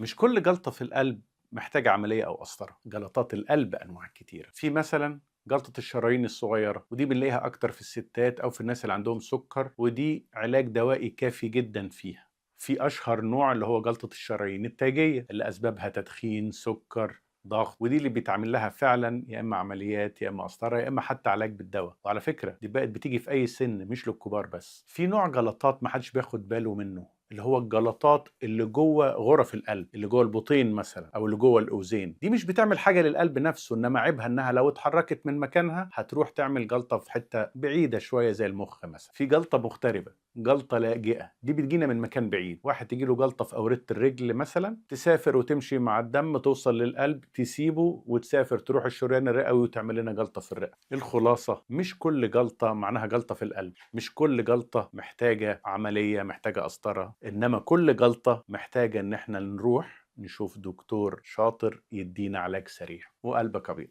مش كل جلطة في القلب محتاجة عملية أو قسطرة. جلطات القلب أنواع كتيرة، في مثلا جلطة الشرايين الصغيرة، ودي بنلاقيها أكتر في الستات أو في الناس اللي عندهم سكر، ودي علاج دوائي كافي جدا فيها. في أشهر نوع اللي هو جلطة الشرايين التاجية اللي أسبابها تدخين، سكر، ضغط، ودي اللي بيتعمل لها فعلا يا اما عمليات يا اما قسطره يا اما حتى علاج بالدواء. وعلى فكره دي بقت بتيجي في اي سن مش للكبار بس. في نوع جلطات ما حدش بياخد باله منه، اللي هو الجلطات اللي جوه غرف القلب، اللي جوه البطين مثلا او اللي جوه الاذين. دي مش بتعمل حاجه للقلب نفسه، انما عيبها انها لو اتحركت من مكانها هتروح تعمل جلطه في حته بعيده شويه زي المخ مثلا. في جلطه مغتربه، جلطه لاجئه، دي بتجينا من مكان بعيد. واحد تجي له جلطه في اورده الرجل مثلا، تسافر وتمشي مع الدم توصل للقلب، تسيبه وتسافر تروح الشريان الرئوي وتعمل لنا جلطه في الرئه. الخلاصه مش كل جلطه معناها جلطه في القلب، مش كل جلطه محتاجه عمليه محتاجه قسطره، انما كل جلطه محتاجه ان احنا نروح نشوف دكتور شاطر يدينا علاج سريع وقلبك ابيض.